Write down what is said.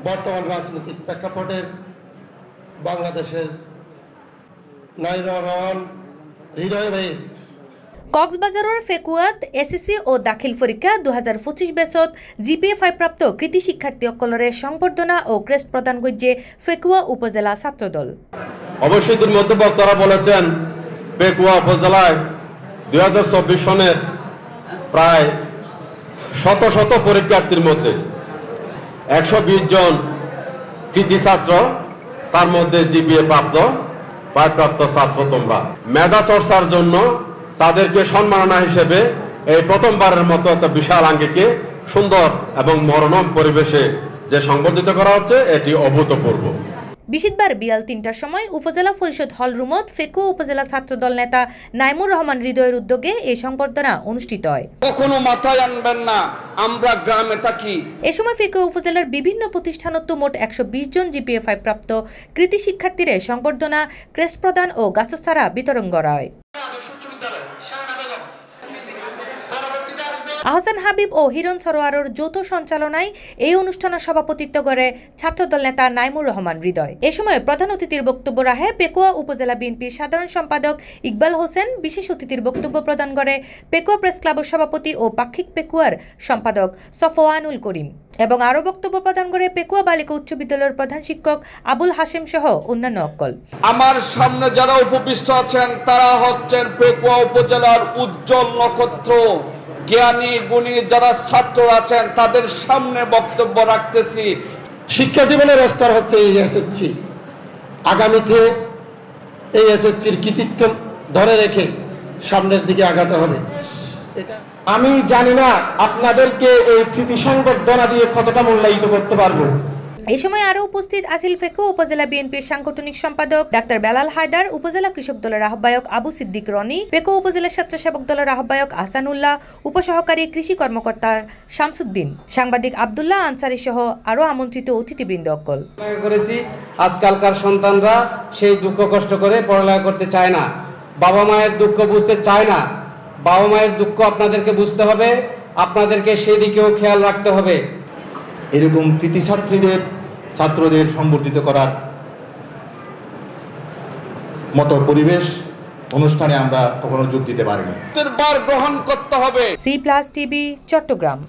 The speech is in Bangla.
বর্তমান রাজনৈতিক প্রেক্ষাপটের বাংলাদেশের নাইরা রহমান হৃদয় ভাইয়ের কক্সবাজারের ফেকুয়াত এসএসসি ও দাখিল পরীক্ষা 2025 বেসত জিপিএ 5 প্রাপ্ত কৃতি শিক্ষার্থীসকলরে সংবর্ধনা ও ক্রেস্ট প্রদান করছে ফেকুয়া উপজেলা ছাত্রদল। অবশ্যই মধ্যে বক্তারা বলেছেন ফেকুয়া উপজেলায় 2024 সনের প্রায় শত শত পরীক্ষার্থীর মধ্যে 120 জন কৃতি ছাত্র, তার মধ্যে জিপিএ প্রাপ্ত 5 প্রাপ্ত ছাত্র। তোমরা মেধা চর্চার জন্য তাদেরকে সম্মাননা হিসেবে এই প্রথমবারের মতো একটা বিশাল আঙ্গিকে সুন্দর এবং মনোরম পরিবেশে যে সংবর্ধিত করা হচ্ছে, এটি অভূতপূর্ব। বিশিতবার বিয়াল 3টার সময় উপজেলা পরিষদ হল রুমত ফেকুয়া উপজেলা ছাত্রদল নেতা নাইমুর রহমান হৃদয়ের উদ্যোগে এই সংবর্ধনা অনুষ্ঠিত হয়। কখনো মাথায় আনবেন না আমরা গ্রামে থাকি। এ সময় ফেকুয়া উপজেলার বিভিন্ন প্রতিষ্ঠানত মোট 120 জন জিপিএ 5 প্রাপ্ত কৃতি শিক্ষার্থীদের সংবর্ধনা, ক্রেস্ট প্রদান ও গাছচারা বিতরণ করা হয়। আহসান হাবিব ও হিরণ সরোয়ারের যৌথ সঞ্চালনায় এই অনুষ্ঠানের সভাপতিত্ব করে ছাত্রদল নেতা নাইমুর রহমান হৃদয়। এ সময় প্রধান অতিথির বক্তব্য রাখে পেকুয়া উপজেলা বিএনপির সাধারণ সম্পাদক ইকবাল হোসেন। বিশেষ অতিথির বক্তব্য প্রদান করে পেকুয়া প্রেস ক্লাবের সভাপতি ও পাক্ষিক পেকুয়ার সম্পাদক সফওয়ানুল করিম এবং আরও বক্তব্য প্রদান করে পেকুয়া বালিকা উচ্চ বিদ্যালয়ের প্রধান শিক্ষক আবুল হাশেম সহ অন্যান্য অকল। আমার সামনে যারা উপবিষ্ট আছেন তারা হচ্ছেন পেকুয়া উপজেলার উজ্জ্বল নক্ষত্র। জ্ঞানী গুণী যারা ছাত্র আছেন তাদের সামনে বক্তব্য রাখতেছি। শিক্ষা জীবনের স্তর হচ্ছে এই এসএসসি। আগামীতে এই এসএসসির কৃতিত্ব ধরে রেখে সামনের দিকে আগাতে হবে। আমি জানি না আপনাদেরকে এই কৃতি সংবর্ধনা দিয়ে কতটা মূল্যায়িত করতে পারবো। এই সময় আরো উপস্থিত আছিলেন ফেকুয়া উপজেলা বিএনপির সাংগঠনিক সম্পাদক ডাক্তার বেলাল হায়দার, উপজেলা কৃষক দলের আহ্বায়ক আবু সিদ্দিক রনি, পেকুয়া উপজেলা স্বেচ্ছাসেবক দলের আহ্বায়ক আহসানুল্লাহ, উপসহকারী কৃষি কর্মকর্তা শামসুদ্দিন, সাংবাদিক আব্দুল্লাহ আনসারী সহ আরো আমন্ত্রিত অতিথিবৃন্দ অকল। করেছি আজকালকার সন্তানরা সেই দুঃখ কষ্ট করে পড়ালেখা করতে চায় না, বাবা মায়ের দুঃখ বুঝতে চায় না। বাবা মায়ের দুঃখ আপনাদেরকে বুঝতে হবে, আপনাদেরকে সেই দিকেও খেয়াল রাখতে হবে। এরকম কৃতি ছাত্রদের সংবর্ধিত করার মতো পরিবেশ অনুষ্ঠানে আমরা কখনো যোগ দিতে পারিনি। গ্রহণ করতে হবে। C+ TV Chittagong.